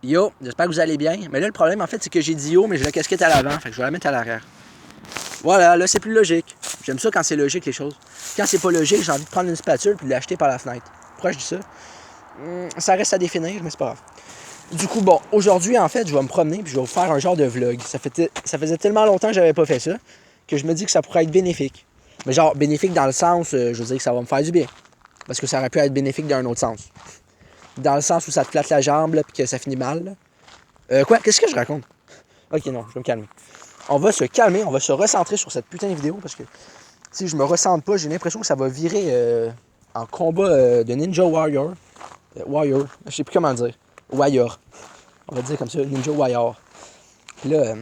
Yo, j'espère que vous allez bien. Mais là, le problème, en fait, c'est que j'ai dit yo, mais j'ai la casquette à l'avant. Fait que je vais la mettre à l'arrière. Voilà, là, c'est plus logique. J'aime ça quand c'est logique, les choses. Quand c'est pas logique, j'ai envie de prendre une spatule puis de l'acheter par la fenêtre. Pourquoi je dis ça? Ça reste à définir, mais c'est pas grave. Du coup, bon, aujourd'hui, en fait, je vais me promener puis je vais vous faire un genre de vlog. Ça faisait tellement longtemps que j'avais pas fait ça que je me dis que ça pourrait être bénéfique. Mais genre, bénéfique dans le sens, je veux dire que ça va me faire du bien. Parce que ça aurait pu être bénéfique dans un autre sens. Dans le sens où ça te flatte la jambe puis que ça finit mal. Quoi? Qu'est-ce que je raconte? Ok, non, je vais me calmer. On va se calmer, on va se recentrer sur cette putain de vidéo parce que si je me recentre pas, j'ai l'impression que ça va virer en combat de Ninja Warrior. Warrior, je sais plus comment dire. Warrior. On va dire comme ça, Ninja Warrior. Puis là,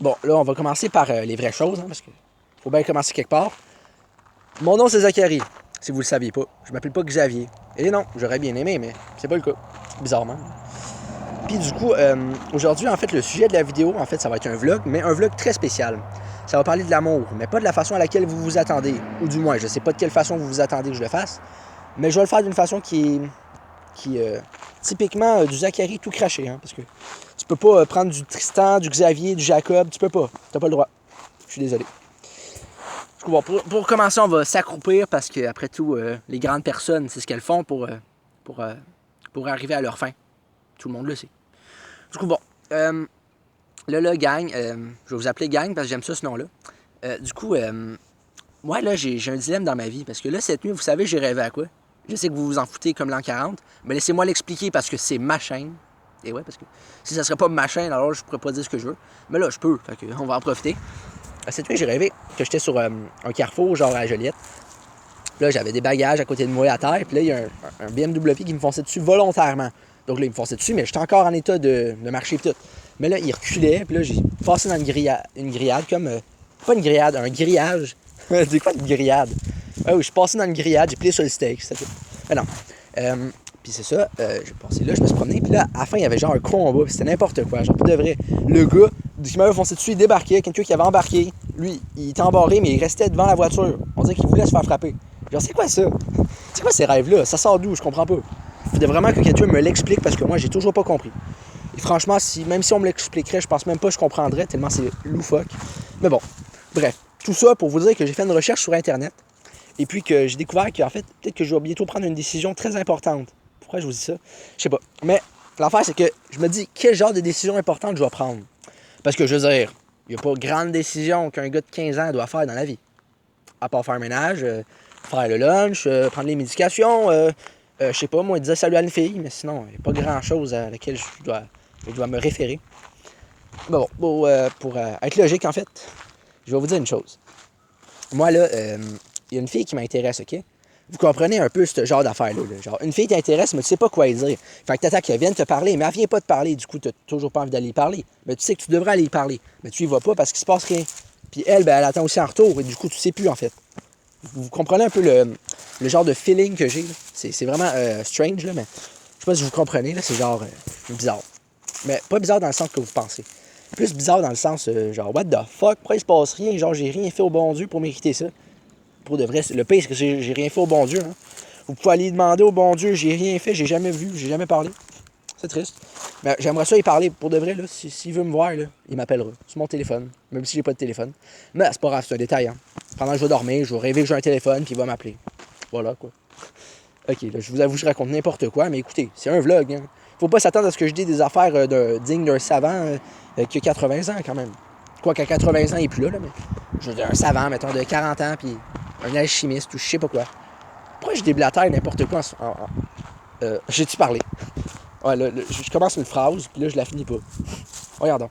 bon, là, on va commencer par les vraies choses, hein, parce que faut bien commencer quelque part. Mon nom, c'est Zachary, si vous le saviez pas. Je m'appelle pas Xavier. Et non, j'aurais bien aimé, mais c'est pas le cas. Bizarrement. Puis du coup, aujourd'hui, en fait, le sujet de la vidéo, en fait, ça va être un vlog, mais un vlog très spécial. Ça va parler de l'amour, mais pas de la façon à laquelle vous vous attendez. Ou du moins, je sais pas de quelle façon vous vous attendez que je le fasse, mais je vais le faire d'une façon qui est typiquement du Zachary tout craché, hein, parce que tu peux pas prendre du Tristan, du Xavier, du Jacob, tu peux pas. T'as pas le droit. Je suis désolé. Du coup, bon, pour commencer, on va s'accroupir parce que après tout, les grandes personnes, c'est ce qu'elles font pour arriver à leur fin. Tout le monde le sait. Du coup, bon. Là, gang, je vais vous appeler gang parce que j'aime ça ce nom-là. Du coup, moi, là, j'ai un dilemme dans ma vie. Parce que là, cette nuit, vous savez, j'ai rêvé à quoi? Je sais que vous vous en foutez comme l'an 40, mais laissez-moi l'expliquer parce que c'est ma chaîne. Et ouais, parce que si ça serait pas ma chaîne, alors je pourrais pas dire ce que je veux. Mais là, je peux, fait que on va en profiter. Cette nuit, j'ai rêvé que j'étais sur un carrefour, genre à Joliette. Puis là, j'avais des bagages à côté de moi à terre. Puis là, il y a un BMW qui me fonçait dessus volontairement. Donc là, il me fonçait dessus, mais j'étais encore en état de marcher et tout. Mais là, il reculait, puis là, j'ai passé dans une grillade, comme... pas une grillade, un grillage. C'est quoi une grillade? Ah oui, je suis passé dans une grillade, j'ai plié sur le steak, c'est tout. Mais non. Puis c'est ça, j'ai passé là, je me suis promené, puis là, à la fin, il y avait genre un combat, puis c'était n'importe quoi, genre pour de vrai. Le gars qui m'avait foncé dessus, il débarquait, quelqu'un qui avait embarqué, lui, il était embarré, mais il restait devant la voiture. On dirait qu'il voulait se faire frapper. Genre, c'est quoi ça? C'est quoi ces rêves-là? Ça sort d'où? Je comprends pas. Il faudrait vraiment que quelqu'un me l'explique, parce que moi, j'ai toujours pas compris. Et franchement, même si on me l'expliquerait, je pense même pas que je comprendrais, tellement c'est loufoque. Mais bon, bref. Tout ça pour vous dire que j'ai fait une recherche sur Internet. Et puis que j'ai découvert qu'en fait, peut-être que je vais bientôt prendre une décision très importante. Pourquoi je vous dis ça? Je sais pas. Mais l'affaire, c'est que je me dis quel genre de décision importante je dois prendre. Parce que je veux dire, il n'y a pas grande décision qu'un gars de 15 ans doit faire dans la vie. À part faire le ménage, faire le lunch, prendre les médications, je sais pas, moi, dire salut à une fille, mais sinon, il n'y a pas grand-chose à laquelle je dois me référer. Bon, pour être logique, en fait, je vais vous dire une chose. Moi, là, il y a une fille qui m'intéresse, OK? Vous comprenez un peu ce genre d'affaire-là. Là. Genre, une fille t'intéresse, mais tu sais pas quoi dire. Fait que t'attends qu'elle vienne te parler, mais elle vient pas te parler. Du coup, t'as toujours pas envie d'aller y parler. Mais tu sais que tu devrais aller y parler. Mais tu y vas pas parce qu'il se passe rien. Puis elle, ben, elle attend aussi en retour. Et du coup, tu sais plus, en fait. Vous comprenez un peu le genre de feeling que j'ai. Là. C'est vraiment strange, là, mais je sais pas si vous comprenez. Là, c'est genre bizarre. Mais pas bizarre dans le sens que vous pensez. Plus bizarre dans le sens, genre, what the fuck, pourquoi il se passe rien? Genre, j'ai rien fait au bon Dieu pour mériter ça. Pour de vrai, le pire, c'est que j'ai rien fait au bon Dieu. Hein. Vous pouvez aller demander au bon Dieu, j'ai rien fait, j'ai jamais vu, j'ai jamais parlé. C'est triste. Mais j'aimerais ça y parler. Pour de vrai, là, s'il veut me voir, là, il m'appellera sur mon téléphone, même si j'ai pas de téléphone. Mais c'est pas grave, c'est un détail. Hein. Pendant que je vais dormir, je vais rêver que j'ai un téléphone, puis il va m'appeler. Voilà, quoi. Ok, là, je vous avoue, je raconte n'importe quoi, mais écoutez, c'est un vlog. Hein. Faut pas s'attendre à ce que je dise des affaires dignes d'un savant qui a 80 ans, quand même. Quoi qu'à 80 ans, il est plus là, mais je veux dire, un savant, mettons, de 40 ans, puis un alchimiste, ou je sais pas quoi. Pourquoi je déblatère n'importe quoi j'ai-tu parlé? Ouais, là, je commence une phrase, puis là, je la finis pas. Regardons.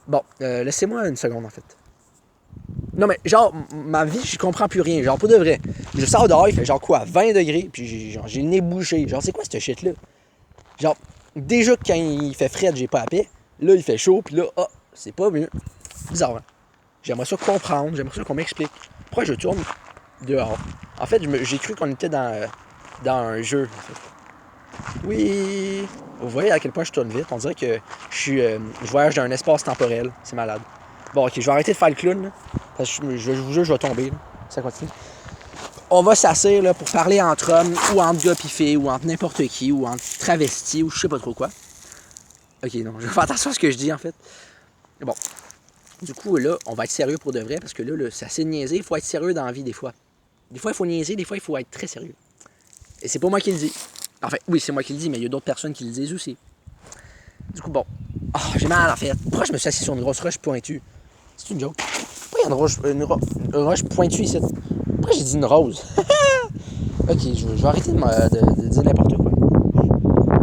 Bon, laissez-moi une seconde, en fait. Non, mais genre, ma vie, je comprends plus rien. Genre, pour de vrai. Je sors dehors, il fait genre quoi, 20 degrés, puis j'ai le nez bouché. Genre, c'est quoi cette shit-là? Genre, déjà que quand il fait frais, j'ai pas la paix. Là, il fait chaud, puis là, c'est pas mieux. Bizarre, hein? J'aimerais ça comprendre, j'aimerais ça qu'on m'explique. Pourquoi je tourne dehors? En fait, j'ai cru qu'on était dans un jeu, en fait. Oui! Vous voyez à quel point je tourne vite. On dirait que je voyage dans un espace temporel. C'est malade. Bon, ok, je vais arrêter de faire le clown, là, parce que je vous jure, je vais tomber. Là. Ça continue. On va s'asseoir là, pour parler entre hommes, ou entre gars pis filles, ou entre n'importe qui, ou entre travestis, ou je sais pas trop quoi. Ok, non, je vais faire attention à ce que je dis, en fait. Bon. Du coup, là, on va être sérieux pour de vrai, parce que là c'est assez niaisé. Il faut être sérieux dans la vie, des fois. Des fois, il faut niaiser, des fois, il faut être très sérieux. Et c'est pas moi qui le dis. Enfin, oui, c'est moi qui le dis, mais il y a d'autres personnes qui le disent aussi. Du coup, bon. Oh, j'ai mal, en fait. Pourquoi je me suis assis sur une grosse roche pointue? C'est une joke. Pourquoi il y a une roche pointue ici? Pourquoi j'ai dit une rose? Ok, je vais arrêter de dire n'importe quoi.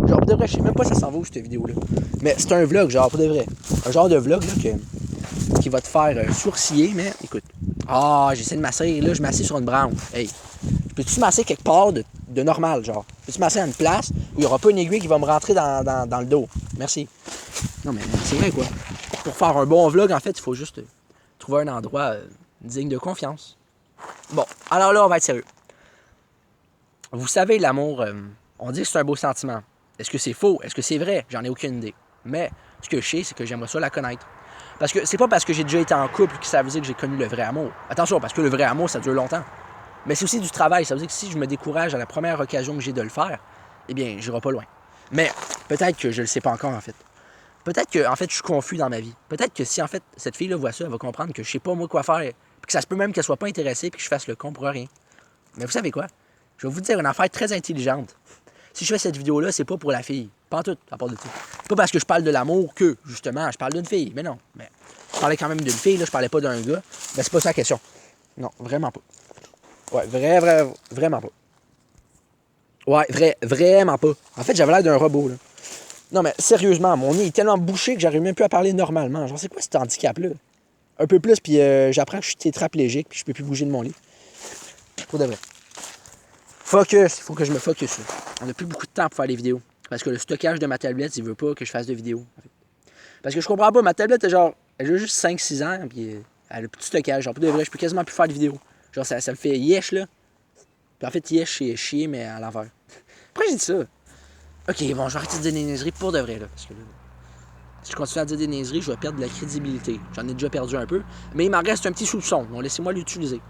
Genre, pour de vrai, je sais même pas si ça s'en va où, cette vidéo-là. Mais c'est un vlog, genre, pour de vrai. Un genre de vlog, là, qui va te faire sourciller, mais écoute. Ah, j'essaie de m'asseoir, là, je m'assieds sur une branche. Hey, peux-tu m'asseoir quelque part de normal, genre? Peux-tu m'asseoir à une place où il n'y aura pas une aiguille qui va me rentrer dans le dos? Merci. Non, mais c'est vrai, quoi. Pour faire un bon vlog, en fait, il faut juste trouver un endroit digne de confiance. Bon, alors là, on va être sérieux. Vous savez, l'amour, on dit que c'est un beau sentiment. Est-ce que c'est faux? Est-ce que c'est vrai? J'en ai aucune idée. Mais ce que je sais, c'est que j'aimerais ça la connaître. Parce que c'est pas parce que j'ai déjà été en couple que ça veut dire que j'ai connu le vrai amour. Attention, parce que le vrai amour, ça dure longtemps. Mais c'est aussi du travail. Ça veut dire que si je me décourage à la première occasion que j'ai de le faire, eh bien, j'irai pas loin. Mais peut-être que je le sais pas encore, en fait. Peut-être que, en fait, je suis confus dans ma vie. Peut-être que si, en fait, cette fille-là voit ça, elle va comprendre que je sais pas, moi, quoi faire. Puis que ça se peut même qu'elle soit pas intéressée puis que je fasse le con pour rien. Mais vous savez quoi? Je vais vous dire une affaire très intelligente. Si je fais cette vidéo-là, c'est pas pour la fille. Pas en tout, à part de tout. Pas parce que je parle de l'amour que, justement, je parle d'une fille. Mais non. Mais je parlais quand même d'une fille, là, je parlais pas d'un gars. Mais c'est pas ça la question. Non, vraiment pas. Ouais, vraiment pas. Ouais, vraiment pas. En fait, j'avais l'air d'un robot, là. Non, mais sérieusement, mon nez est tellement bouché que j'arrive même plus à parler normalement. Genre, c'est quoi cet handicap-là? Un peu plus, puis j'apprends que je suis tétraplégique, puis je peux plus bouger de mon lit. Pour de vrai. Focus, il faut que je me focus. Là. On n'a plus beaucoup de temps pour faire les vidéos. Parce que le stockage de ma tablette, il veut pas que je fasse de vidéos. Parce que je comprends pas, ma tablette, genre, elle a juste 5-6 ans, puis elle a plus de stockage. Genre, pour de vrai, je peux quasiment plus faire de vidéos. Genre, ça me fait yesh, là. Puis en fait, yesh, c'est chier, mais à l'envers. Pourquoi j'ai dit ça? Ok, bon, je vais arrêter de dire des niaiseries pour de vrai, là. Parce que là, si je continue à dire des niaiseries, je vais perdre de la crédibilité. J'en ai déjà perdu un peu. Mais il m'en reste un petit soupçon. Donc, laissez-moi l'utiliser.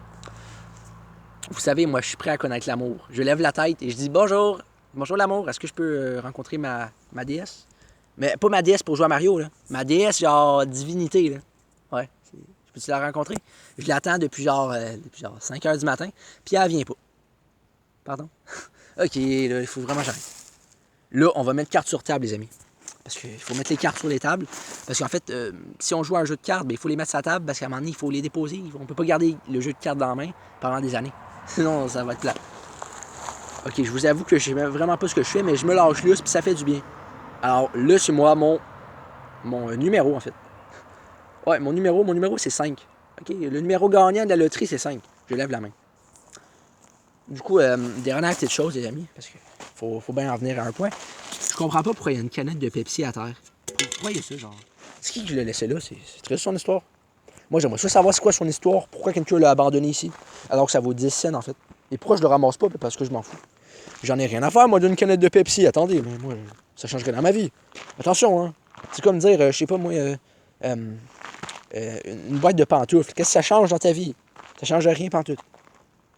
Vous savez, moi, je suis prêt à connaître l'amour. Je lève la tête et je dis bonjour. Bonjour l'amour, est-ce que je peux rencontrer ma déesse? Mais pas ma déesse pour jouer à Mario, là. Ma déesse, genre, divinité, là. Ouais. Je peux-tu la rencontrer? Je l'attends depuis genre 5 heures du matin, puis elle vient pas. Pardon? Ok, là, il faut vraiment que j'arrête. Là, on va mettre cartes sur table, les amis. Parce qu'il faut mettre les cartes sur les tables. Parce qu'en fait, si on joue à un jeu de cartes, ben, il faut les mettre sur la table parce qu'à un moment donné, il faut les déposer. On peut pas garder le jeu de cartes dans la main pendant des années. Sinon, ça va être plat. Ok, je vous avoue que je sais vraiment pas ce que je fais, mais je me lâche là, puis ça fait du bien. Alors là, c'est moi, mon numéro, en fait. Ouais, mon numéro c'est 5. Ok, le numéro gagnant de la loterie, c'est 5. Je lève la main. Du coup, dernière petite chose, les amis, parce qu'il faut bien en venir à un point. Je comprends pas pourquoi il y a une canette de Pepsi à terre. Pourquoi il y a ça, genre? C'est qui l'a laissé là? C'est triste son histoire. Moi, j'aimerais ça savoir c'est quoi son histoire. Pourquoi quelqu'un l'a abandonné ici? Alors que ça vaut 10 cents, en fait. Et pourquoi je le ramasse pas? Parce que je m'en fous. J'en ai rien à faire, moi, d'une canette de Pepsi. Attendez, mais moi, ça changerait dans ma vie. Attention, hein. C'est comme dire, je sais pas, moi, une boîte de pantoufles. Qu'est-ce que ça change dans ta vie? Ça change rien, pantoute.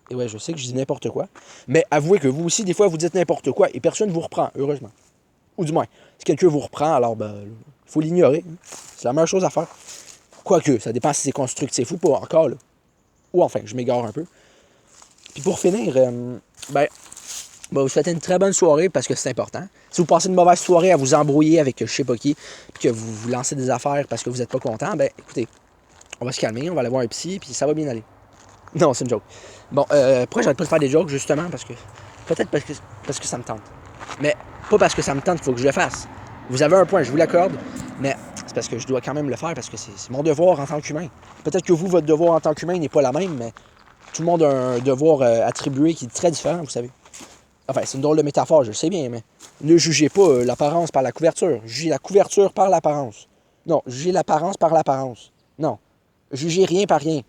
Et ouais, je sais que je dis n'importe quoi. Mais avouez que vous aussi, des fois, vous dites n'importe quoi et personne ne vous reprend, heureusement. Ou du moins, si quelqu'un vous reprend, alors, ben, il faut l'ignorer. Hein. C'est la meilleure chose à faire. Quoique, ça dépend si c'est constructif ou pas, encore, là. Ou enfin, je m'égare un peu. Puis pour finir, vous souhaitez une très bonne soirée parce que c'est important. Si vous passez une mauvaise soirée à vous embrouiller avec je sais pas qui, puis que vous vous lancez des affaires parce que vous n'êtes pas content, ben écoutez, on va se calmer, on va aller voir un psy, puis ça va bien aller. Non, c'est une joke. Bon, pourquoi j'arrête pas de faire des jokes, justement? Parce que peut-être parce que ça me tente. Mais pas parce que ça me tente qu'il faut que je le fasse. Vous avez un point, je vous l'accorde, mais c'est parce que je dois quand même le faire parce que c'est mon devoir en tant qu'humain. Peut-être que vous, votre devoir en tant qu'humain n'est pas la même, mais tout le monde a un devoir attribué qui est très différent, vous savez. Enfin, c'est une drôle de métaphore, je le sais bien, mais ne jugez pas l'apparence par la couverture. Jugez la couverture par l'apparence. Non, jugez l'apparence par l'apparence. Non, jugez rien par rien.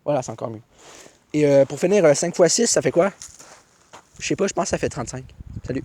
Voilà, c'est encore mieux. Et pour finir, 5 x 6, ça fait quoi? Je sais pas, je pense que ça fait 35. Salut.